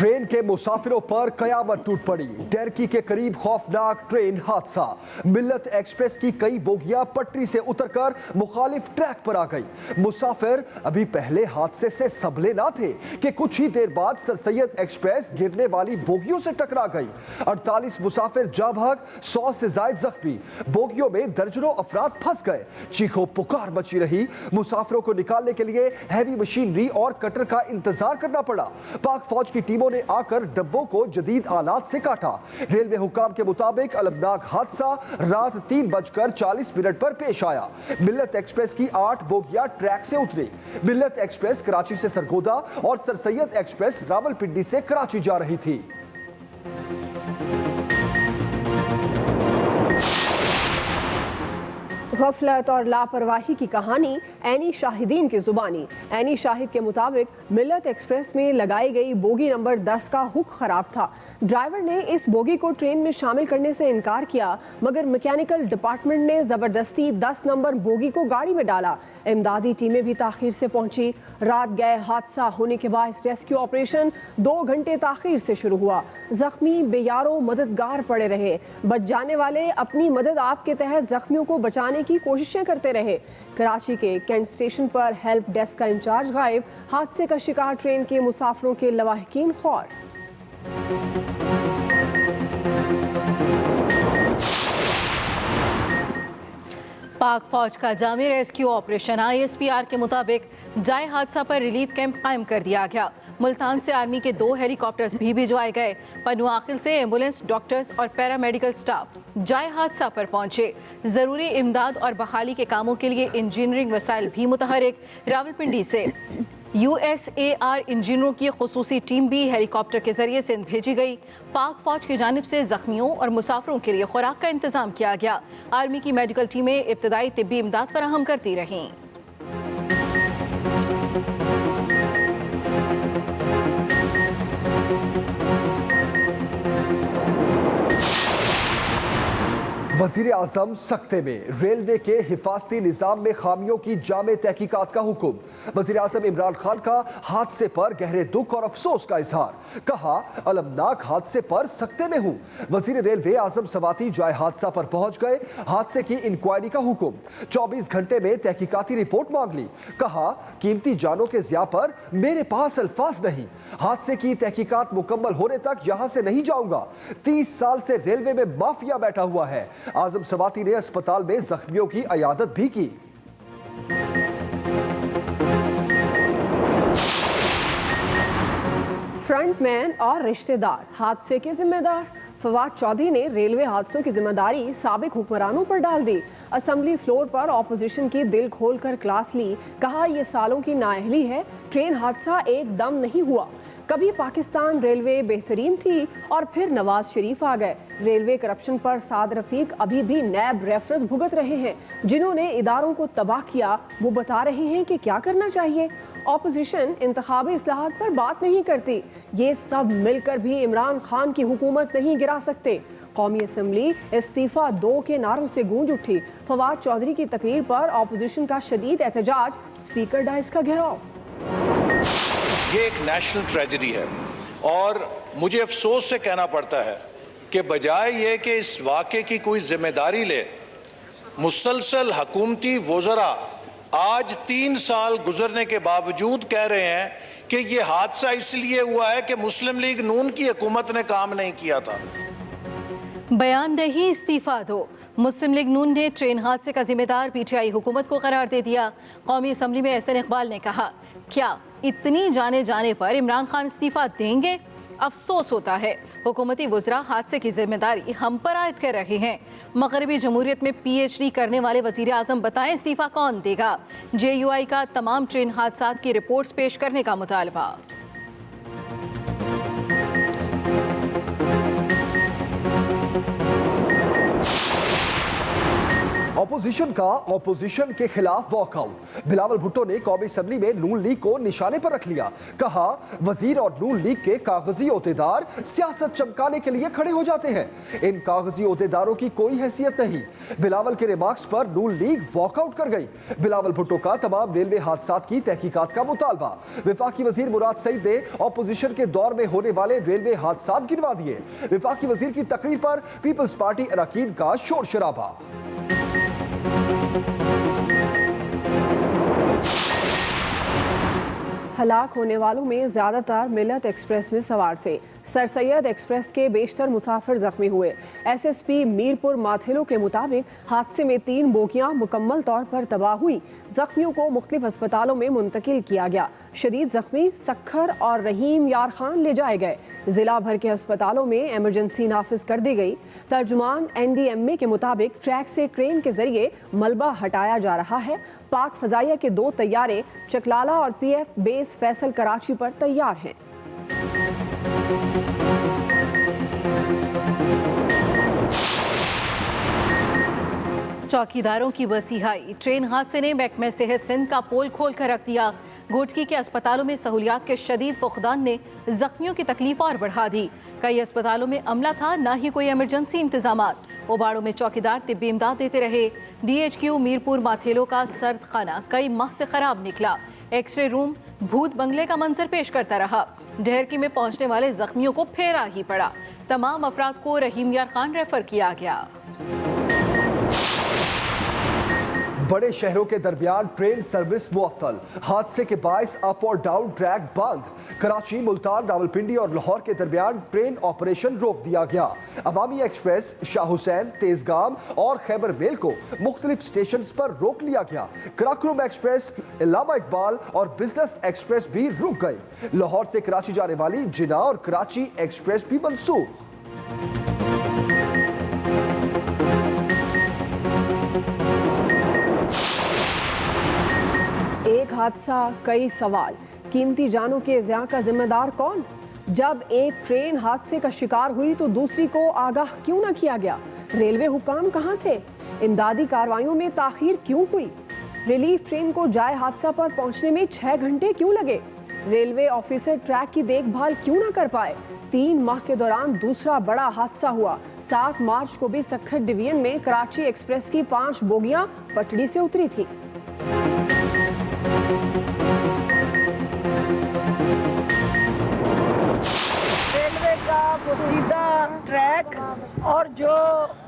Train के मुसाफिरों पर कयामत टूट पड़ी। टर्की के करीब खौफनाक ट्रेन हादसा। मिल्लत एक्सप्रेस की कई बोगियां पटरी से उतरकर मुखालिफ ट्रैक पर आ गई। मुसाफिर अभी पहले हादसे से सबले ना थे कि कुछ ही देर बाद सर सैयद एक्सप्रेस गिरने वाली बोगियों से टकरा गई। 48 मुसाफिर जा भाग, 100 से ज्यादा जख्मी। बोगियों में दर्जनों अफराद फंस गए। चीखों पुकार मची रही। मुसाफिरों को निकालने के लिए हैवी मशीनरी और कटर का इंतजार करना पड़ा। पाक फौज की टीमों ने आकर डब्बों को जदीद आलात से काटा। रेलवे हुकाम के मुताबिक अलमनाक हादसा रात 3:40 पर पेश आया। मिल्लत एक्सप्रेस की 8 बोगियां ट्रैक से उतरी। मिल्लत एक्सप्रेस कराची से सरगोदा और सर सैयद एक्सप्रेस रावलपिंडी से कराची जा रही थी। गफलत और लापरवाही की कहानी ऐनी शाहिदीन की जुबानी। ऐनी शाहिद के मुताबिक मिल्लत एक्सप्रेस में लगाई गई बोगी नंबर 10 का हुक खराब था। ड्राइवर ने इस बोगी को ट्रेन में शामिल करने से इनकार किया, मगर मैकेनिकल डिपार्टमेंट ने जबरदस्ती 10 नंबर बोगी को गाड़ी में डाला। इमदादी टीमें भी ताखीर से पहुंची। रात गए हादसा होने के बाद रेस्क्यू ऑपरेशन 2 घंटे ताखीर से शुरू हुआ। जख्मी बेयारों मददगार पड़े रहे। बच जाने वाले अपनी मदद आपके तहत जख्मियों को बचाने की कोशिशें करते रहे। कराची के कैंट स्टेशन पर हेल्प डेस्क का इंचार्ज गायब। हादसे का शिकार ट्रेन के मुसाफिरों के लवाहिकीन खौर। पाक फौज का जामी रेस्क्यू ऑपरेशन। ISPR के मुताबिक जाए हादसा पर रिलीफ कैंप कायम कर दिया गया। मुल्तान से आर्मी के 2 हेलीकॉप्टर्स भी भिजवाए गए। पनुआकिल से एम्बुलेंस, डॉक्टर्स और पैरामेडिकल स्टाफ जाए हादसा पर पहुंचे। जरूरी इमदाद और बहाली के कामों के लिए इंजीनियरिंग वसाइल भी मुतहरिक। रावलपिंडी से USAR इंजीनियरों की खुसूसी टीम भी हेलीकॉप्टर के जरिए सिंध भेजी गई। पाक फौज की जानिब से जख्मियों और मुसाफिरों के लिए खुराक का इंतजाम किया गया। आर्मी की मेडिकल टीमें इब्तदाई तिब्बी इमदाद फराहम करती रहीं। वजीर आजम सख्ते में। रेलवे के हिफाजती निजाम में खामियों की जामे तहकीकात का हुक्म। वजीर आजम इमरान खान का हादसे पर गहरे दुख और अफसोस का इजहार। कहा, अलमनाक हादसे पर सख्ते में हूँ। वजीर रेलवे आजम सवाती जाए हादसा पर पहुंच गए। हादसे की इंक्वायरी का हुक्म। 24 घंटे में तहकीकाती रिपोर्ट मांग ली। कहा, कीमती जानों के ज़िया पर मेरे पास अल्फाज नहीं। हादसे की तहकीकात मुकम्मल होने तक यहां से नहीं जाऊंगा। 30 साल से रेलवे में माफिया बैठा हुआ है। आजम सवाती ने अस्पताल में जख्मियों की इयादत भी की। फ्रंटमैन और रिश्तेदार हादसे के जिम्मेदार। फवाद चौधरी ने रेलवे हादसों की जिम्मेदारी साबिक हुक्मरानों पर डाल दी। असेंबली फ्लोर पर ऑपोजिशन की दिल खोलकर क्लास ली। कहा, यह सालों की नाअहली है। ट्रेन हादसा एकदम नहीं हुआ। कभी पाकिस्तान रेलवे बेहतरीन थी और फिर नवाज शरीफ आ गए। रेलवे करप्शन पर साद रफीक अभी भी नैब रेफरेंस भुगत रहे हैं। जिन्होंने इदारों को तबाह किया वो बता रहे हैं कि क्या करना चाहिए। ऑपोजिशन इंतखाबी इस्लाहात पर बात नहीं करती। ये सब मिलकर भी इमरान खान की हुकूमत नहीं गिरा सकते। कौमी असम्बली इस्तीफा 2 के नारों से गूंज उठी। फवाद चौधरी की तकरीर पर ऑपोजिशन का शदीद एहतजाज। स्पीकर डाइस का घेराव। ये एक नेशनल ट्रेजेडी है और मुझे अफसोस से कहना पड़ता है कि बजाय ये कि इस वाक़े की कोई जिम्मेदारी ले, मुसलसल हुकूमती वज़रा आज 3 साल गुजरने के बावजूद कह रहे हैं कि ये हादसा इसलिए हुआ है कि मुस्लिम लीग नून की हुकूमत ने काम नहीं किया था। बयान नहीं, इस्तीफा दो। मुस्लिम लीग नून ने ट्रेन हादसे का जिम्मेदार PTI हुकूमत को करार दे दिया। कौमी असम्बली में SN इकबाल ने कहा, क्या इतनी जाने पर इमरान खान इस्तीफा देंगे? अफसोस होता है हुकूमती वज़रा हादसे की जिम्मेदारी हम पर आयद कर रहे हैं। मगरबी जमहूरियत में PhD करने वाले वज़ीर आज़म बताएं इस्तीफा कौन देगा। JUI का तमाम ट्रेन हादसात की रिपोर्ट्स पेश करने का मुतालबा। ऑपोजिशन का ऑपोजिशन के खिलाफ वॉकआउट। बिलावल भुट्टो ने कौमी असेंबली में नून लीग को निशाने पर रख लिया। कहा, वजीर और नून लीग के कागजी ओहदेदार सियासत चमकाने के लिए खड़े हो जाते हैं। इन कागजी ओहदेदारों की कोई हैसियत नहीं। बिलावल के रिमार्क्स पर नून लीग वॉकआउट कर गई। बिलावल भुट्टो का तमाम रेलवे हादसात की तहकीकात का मुतालबा। विफाकी वजीर मुराद सईद ने ऑपोजिशन के दौर में होने वाले रेलवे हादसात गिनवा दिए। विफाकी वजीर की तकरीर पर पीपल्स पार्टी अरकान का शोर शराबा। हलाक होने वालों में ज्यादातर मिलत एक्सप्रेस में सवार थे। सर सैयद एक्सप्रेस के बेशतर मुसाफिर जख्मी हुए। एसएसपी मीरपुर माथेलो के मुताबिक हादसे में 3 बोगियां मुकम्मल तौर पर तबाह हुई। जख्मियों को मुख्तलिफ अस्पतालों में मुंतकिल किया गया। शदीद जख्मी सखर और रहीम यार खान ले जाए गए। जिला भर के अस्पतालों में इमरजेंसी नाफिज कर दी गई। तर्जुमान NDMA के मुताबिक ट्रैक से क्रेन के जरिए मलबा हटाया जा रहा है। पाक फजाइया के 2 तैयारे चकलाला और PF बेस फैसल कराची पर तैयार हैं। चौकीदारों की वसीहाई। ट्रेन हादसे ने महकमे सेहत सिंध का पोल खोल कर रख दिया। गोटकी के अस्पतालों में सहूलियात के शदीद फुकदान ने जख्मियों की तकलीफ और बढ़ा दी। कई अस्पतालों में अमला था, ना ही कोई इमरजेंसी इंतजामात। ओबाड़ों में चौकीदार तिब्बी इमदाद देते रहे। DHQ मीरपुर माथेलो का सर्द खाना कई माह से खराब निकला। एक्सरे रूम भूत बंगले का मंजर पेश करता रहा। ढेरकी में पहुंचने वाले जख्मियों को फेरा ही पड़ा। तमाम अफराद को रहीम यार खान रेफर किया गया। बड़े शहरों के दरमियान ट्रेन सर्विस मुअत्तल। हादसे के बायस अप और डाउन ट्रैक बंद। कराची, मुल्तान, रावलपिंडी और लाहौर के दरमियान ट्रेन ऑपरेशन रोक दिया गया। अवामी एक्सप्रेस, शाह हुसैन, तेजगाम और खैबर मेल को मुख्तलिफ स्टेशन पर रोक लिया गया। कराकुरम एक्सप्रेस, इलामा इकबाल और बिजनेस एक्सप्रेस भी रुक गए। लाहौर से कराची जाने वाली जिना और कराची एक्सप्रेस भी मनसूख। एक हादसा, कई सवाल। कीमती जानों के ज़िया का जिम्मेदार कौन? जब एक ट्रेन हादसे का शिकार हुई तो दूसरी को आगाह क्यों न किया गया? रेलवे हुकाम कहाँ थे? इमदादी कार्रवाइयों में ताखीर क्यों हुई? रिलीफ ट्रेन को जाए हादसा पर पहुंचने में 6 घंटे क्यों लगे? रेलवे ऑफिसर ट्रैक की देखभाल क्यों न कर पाए? 3 माह के दौरान दूसरा बड़ा हादसा हुआ। 7 मार्च को भी सखर डिवीजन में कराची एक्सप्रेस की 5 बोगियां पटड़ी से उतरी थी। रेलवे का पोशीदा ट्रैक और जो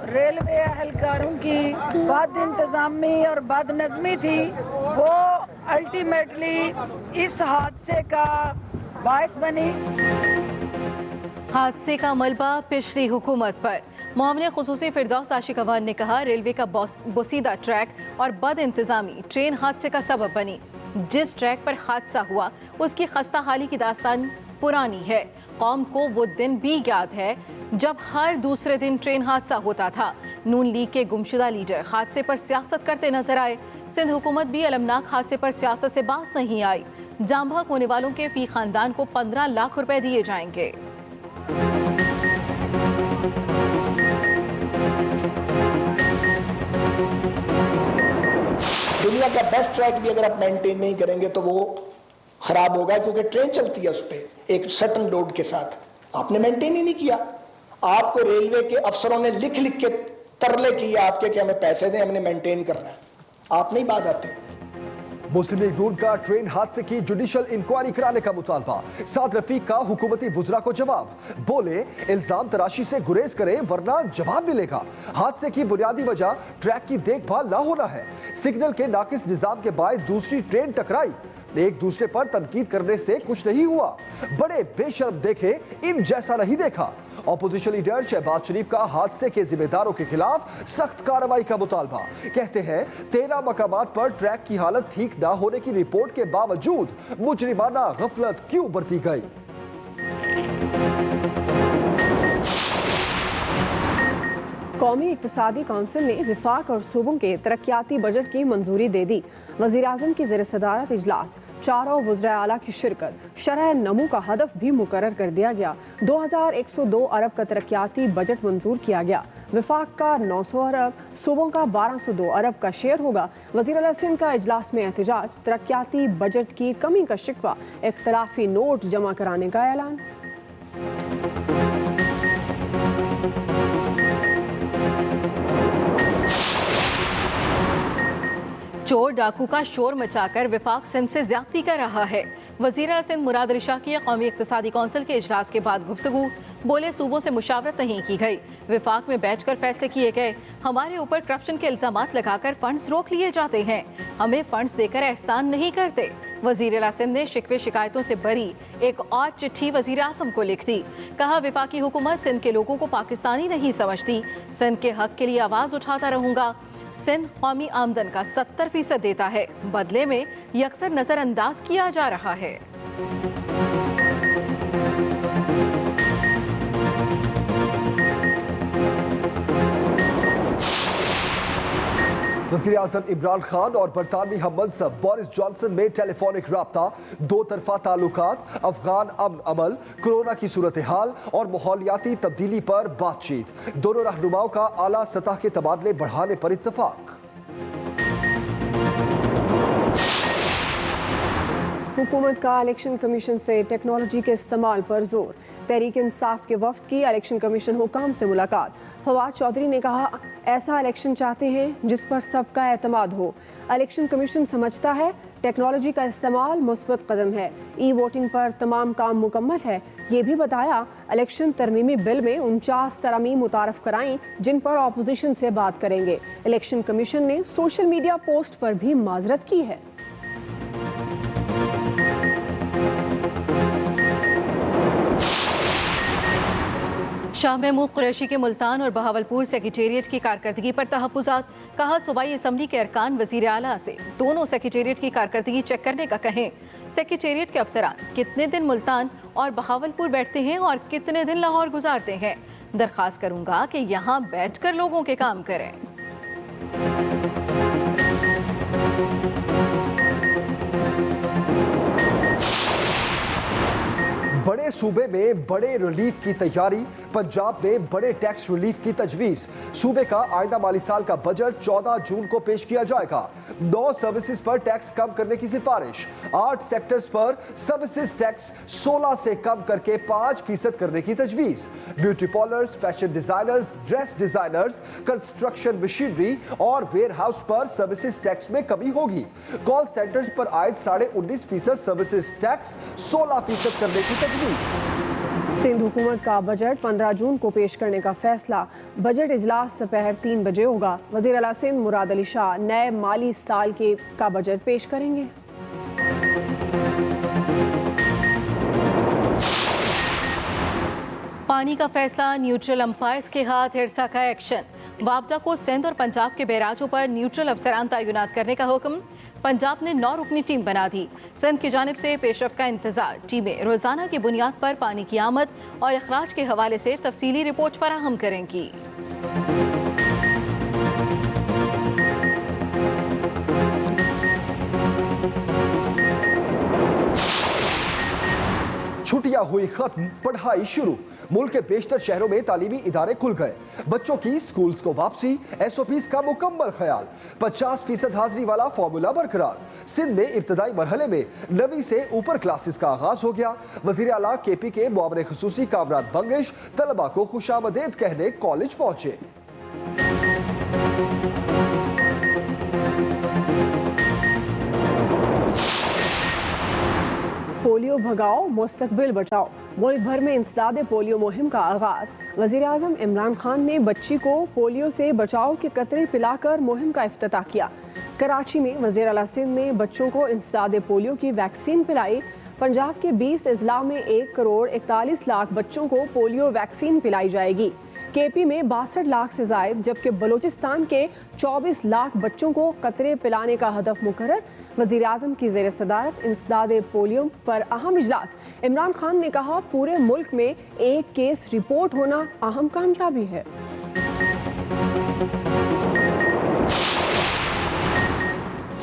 रेलवे अहलकारों की बद इंतजामी और बदनज़मी थी वो अल्टीमेटली इस हादसे का बायस बनी। हादसे का मलबा पिछली हुकूमत पर। मोहम्मद खुसूसी फिरदौस आशिक अवान ने कहा, रेलवे का बोसीदा ट्रैक और बद इंतजामी ट्रेन हादसे का सबब बनी। जिस ट्रैक पर हादसा हुआ उसकी खस्ता हाली की दास्तान पुरानी है। कौम को वो दिन भी याद है जब हर दूसरे दिन ट्रेन हादसा होता था। नून लीग के गुमशुदा लीडर हादसे पर सियासत करते नजर आए। सिंध हुकूमत भी अलमनाक हादसे पर सियासत से बाज नहीं आई। जाम बहक होने वालों के फी खानदान को 15 लाख रुपए दिए जाएंगे। दुनिया का बेस्ट ट्रैक भी अगर आप मेंटेन नहीं करेंगे तो वो खराब होगा, क्योंकि ट्रेन चलती है उस पर एक सर्टन लोड के साथ। आपने मेंटेन ही नहीं किया। आपको रेलवे के अफसरों ने लिख लिख के तरले किए आपके कि हमें पैसे दें, हमने मेंटेन करना है। आप नहीं बात आते। मुस्लिम लीग नून का ट्रेन हादसे की जुडिशियल इंक्वायरी कराने का मुतालबा। साद रफीक का हुकूमती वुज़रा को जवाब। बोले, इल्जाम तराशी से गुरेज करें वरना जवाब मिलेगा। हादसे की बुनियादी वजह ट्रैक की देखभाल ना होना है। सिग्नल के नाकिस निजाम के बाद दूसरी ट्रेन टकराई। एक दूसरे पर तनकीद करने से कुछ नहीं हुआ। बड़े बेशर्म देखे, इन जैसा नहीं देखा। ऑपोजिशन लीडर शहबाज शरीफ का हादसे के जिम्मेदारों के खिलाफ सख्त कार्रवाई का मुतालबा। कहते हैं 13 मकामात पर ट्रैक की हालत ठीक ना होने की रिपोर्ट के बावजूद मुजरिमाना गफलत क्यों बरती गई? कौमी इक्तिसादी कौंसिल ने विफाक और सूबों के तरक्याती बजट की मंजूरी दे दी। वज़ीर आज़म की ज़ेर सदारत इजलास, चारों वज़राए आला की शिरकत, शरह नमू का हदफ भी मुकर्रर कर दिया गया। 2102 अरब का तरक्याती बजट मंजूर किया गया। विफाक का 900 अरब, सूबों का 1202 अरब का शेयर होगा। वज़ीर आला सिंध का इजलास में एहतजाज, तरक्याती बजट की कमी का शिकवा, इख्तलाफी नोट जमा कराने का ऐलान। चोर डाकू का शोर मचाकर विफाक सिंध से ज्यादती कर रहा है। वज़ीर आला सिंध मुराद अली शाह की कौमी इक्तिसादी कौंसिल के इजलास के बाद गुफ्तगू, बोले सूबों से मुशावरत नहीं की गई, विफाक में बैठकर फैसले किए गए। हमारे ऊपर करप्शन के इल्जामात लगाकर फंड्स रोक लिए जाते हैं, हमें फंड्स देकर एहसान नहीं करते। वज़ीर आला सिंध ने शिकवे शिकायतों से भरी एक और चिट्ठी वज़ीर आज़म को लिख दी। कहा, विफाकी हुकूमत सिंध के लोगों को पाकिस्तानी नहीं समझती, सिंध के हक के लिए आवाज़ उठाता रहूँगा। सिंध कौमी आमदन का 70% देता है, बदले में ये अक्सर नजरअंदाज किया जा रहा है। वज़ीर आज़म इमरान खान और बरतानवी हममंसब बोरिस जॉनसन में टेलीफोनिक राब्ता, दो तरफा ताल्लुकात, अफगान अमन अमल, कोरोना की सूरत हाल और माहौलियाती तब्दीली पर बातचीत। दोनों रहनुमाओं का आला सतह के तबादले बढ़ाने पर इत्तफाक। हुकूमत का इलेक्शन कमीशन से टेक्नोलॉजी के इस्तेमाल पर जोर। तहरीक इंसाफ के वफ्द की इलेक्शन कमीशन हुकाम से मुलाकात। फवाद चौधरी ने कहा, ऐसा इलेक्शन चाहते हैं जिस पर सबका एतमाद हो। इलेक्शन कमीशन समझता है टेक्नोलॉजी का इस्तेमाल मुस्बत कदम है। ई वोटिंग पर तमाम काम मुकम्मल है। ये भी बताया, इलेक्शन तरमीमी बिल में 49 तरमीम मुतारफ कराई जिन पर अपोजिशन से बात करेंगे। इलेक्शन कमीशन ने सोशल मीडिया पोस्ट पर भी माजरत की है। शाह महमूद कुरैशी के मुल्तान और बहावलपुर सेक्रेटेरिएट की कारकर्दगी पर तहफ़्फ़ुज़ात। कहा, सूबाई असम्बली के अरकान वज़ीर आला से दोनों सेक्रेटेरिएट की कारकर्दगी चेक करने का कहें। सेक्रेटेरिएट के अफसरान कितने दिन मुल्तान और बहावलपुर बैठते हैं और कितने दिन लाहौर गुजारते हैं। दरख्वास्त करूँगा कि यहाँ बैठ कर लोगों के काम करें। बड़े सूबे में बड़े रिलीफ की तैयारी, पंजाब में बड़े टैक्स रिलीफ की तजवीज। सूबे का आइंदा माली साल का बजट 14 जून को पेश किया जाएगा। 9 सर्विसेज पर टैक्स कम करने की सिफारिश। 8 सेक्टर्स पर सर्विसेज टैक्स 16 से कम करके 5% करने की तजवीज। Beauty parlours, fashion designers, dress designers, construction machinery और वेयर हाउस पर सर्विसेज टैक्स में कमी होगी। कॉल सेंटर्स पर आयद 19.5% सर्विसेज टैक्स 16% करने की तजवीज। सिंध हुकूमत का बजट 15 जून को पेश करने का फैसला। बजट इजलास दोपहर 3 बजे होगा। वज़ीर आला सिंध मुराद अली शाह नए माली साल का बजट पेश करेंगे। पानी का फैसला न्यूट्रल अंपायर्स के हाथ, हिरसा का एक्शन। वापडा को सिंध और पंजाब के बैराजों पर न्यूट्रल अफसरान तैनात करने का हुक्म। पंजाब ने 9 रुकनी टीम बना दी। सिंध की जानिब से पेशरफ्त का इंतजार। टीमें रोजाना की बुनियाद पर पानी की आमद और अखराज के हवाले से तफसीली रिपोर्ट फराहम करेंगी। छुट्टियां हुई खत्म, पढ़ाई शुरू। मुल्क के बेशतर शहरों में तालीमी इदारे खुल गए। बच्चों की स्कूल्स को वापसी, SOPs का मुकम्मल ख्याल। 50% हाजिरी वाला फॉर्मूला बरकरार। सिंध में इब्तदाई मरहले में 9वीं से ऊपर क्लासेस का आगाज हो गया। वज़ीर आला KP के मुआवरे खुसूसी कामरान बंगिश तलबा को खुशामदीद कहने कॉलेज पहुंचे। पोलियो भगाओ, मुस्तकबिल बचाओ। मुल्क भर में इंसदाद पोलियो मुहिम का आगाज। वज़ीर आज़म इमरान खान ने बच्ची को पोलियो से बचाव के कतरे पिलाकर मुहिम का इफ्तिताह किया। कराची में वज़ीर आला सिंध ने बच्चों को इंसदाद पोलियो की वैक्सीन पिलाई। पंजाब के 20 अजला में 1,41,00,000 बच्चों को पोलियो वैक्सीन पिलाई जाएगी। KP में 62 लाख से जायद, जबकि बलूचिस्तान के 24 लाख बच्चों को कतरे पिलाने का हदफ मुकर्रर। वज़ीर आज़म की ज़ेर सदारत इंसदाद पोलियो पर अहम इजलास। इमरान खान ने कहा, पूरे मुल्क में एक केस रिपोर्ट होना अहम कामयाबी है।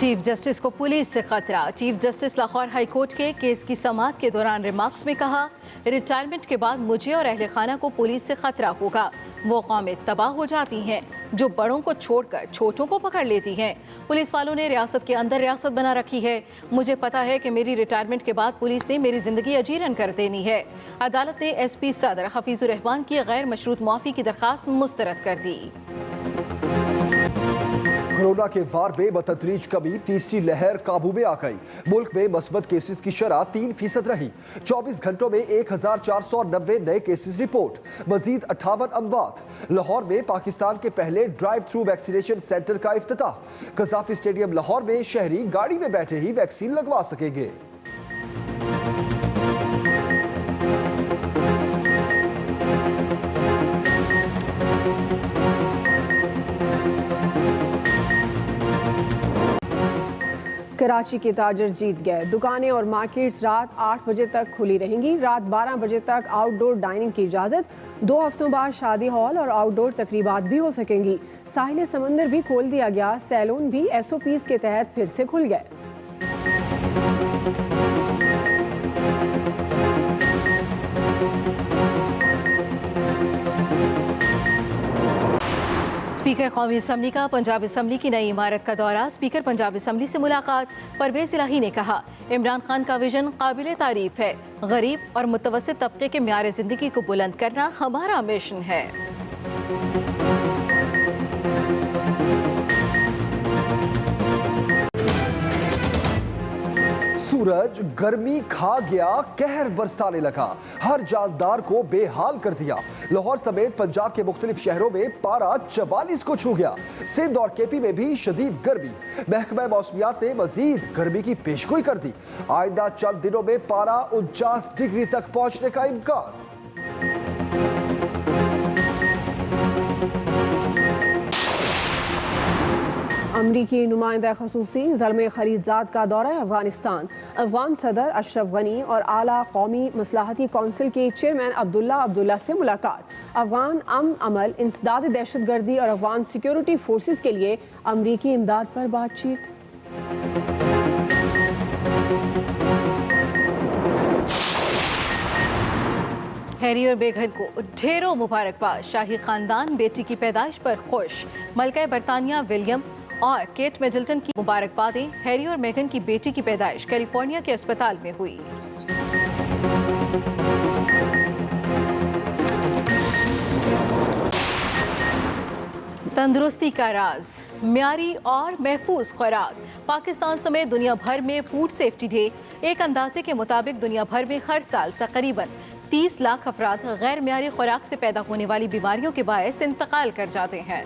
चीफ जस्टिस को पुलिस से खतरा। Chief justice Lahore high court के केस की समाअत के दौरान रिमार्क्स में कहा, रिटायरमेंट के बाद मुझे और अहले खाना को पुलिस से खतरा होगा। वो कौमें तबाह हो जाती हैं जो बड़ों को छोड़कर छोटों को पकड़ लेती हैं। पुलिस वालों ने रियासत के अंदर रियासत बना रखी है। मुझे पता है कि मेरी रिटायरमेंट के बाद पुलिस ने मेरी जिंदगी अजीरन कर देनी है। अदालत ने SP सदर हफीजुर रहमान की गैर मशरूत माफी की दरखास्त मुस्तरद कर दी। कोरोना के वार में बतदरीज कमी, तीसरी लहर काबू में आ गई। मुल्क में मस्बत केसेस की शरह 3% रही। 24 घंटों में 1490 नए केसेस रिपोर्ट, मजीद 58 अमवात। लाहौर में पाकिस्तान के पहले ड्राइव थ्रू वैक्सीनेशन सेंटर का इफ्तिताह। कज़ाफी स्टेडियम लाहौर में शहरी गाड़ी में बैठे ही वैक्सीन लगवा सकेंगे। कराची के ताजर जीत गए। दुकानें और मार्केट्स रात 8 बजे तक खुली रहेंगी। रात 12 बजे तक आउटडोर डाइनिंग की इजाज़त। 2 हफ्तों बाद शादी हॉल और आउटडोर तकरीबात भी हो सकेंगी। साहिल समंदर भी खोल दिया गया। सैलून भी SOPs के तहत फिर से खुल गए। स्पीकर कौमी असम्बली का पंजाब असम्बली की नई इमारत का दौरा। स्पीकर पंजाब असम्बली से मुलाकात। परवेज इलाही ने कहा, इमरान खान का विजन काबिल तारीफ है। गरीब और मुतवस्सित तबके के म्यार जिंदगी को बुलंद करना हमारा मिशन है। सूरज गर्मी खा गया, कहर बरसाने लगा, हर जानदार को बेहाल कर दिया। लाहौर समेत पंजाब के मुख्तलिफ शहरों में पारा 44 को छू गया। सिंध और KP में भी शदीद गर्मी। महकमा मौसमियात ने मजीद गर्मी की पेशगोई कर दी। आइंदा चंद दिनों में पारा 49 डिग्री तक पहुंचने का इम्कान। अमरीकी नुमाइंदा खसूसी ज़ल्मे खलीजाद का दौरा अफगानिस्तान। अफगान सदर अशरफ गनी और आला कौमी मसलाहती कौंसिल के चेयरमैन अब्दुल्ला से मुलाकात। अफगान अमल, इंसदाद दहशतगर्दी और अफगान सिक्योरिटी फोर्सेस के लिए अमरीकी इमदाद पर बातचीत। हैरी और मेघन को ढेरों मुबारकबाद। शाही खानदान बेटी की पैदाइश पर खुश। मलका बरतानिया विलियम और केट मिडल्टन की मुबारकबादें। हैरी और मेघन की बेटी की पैदाइश कैलिफोर्निया के अस्पताल में हुई। तंदुरुस्ती का राज, म्यारी और महफूज खुराक। पाकिस्तान समेत दुनिया भर में फूड सेफ्टी डे। एक अंदाजे के मुताबिक दुनिया भर में हर साल तकरीबन 30 लाख अफराद गैर म्यारी खुराक से पैदा होने वाली बीमारियों के बायस इंतकाल कर जाते हैं।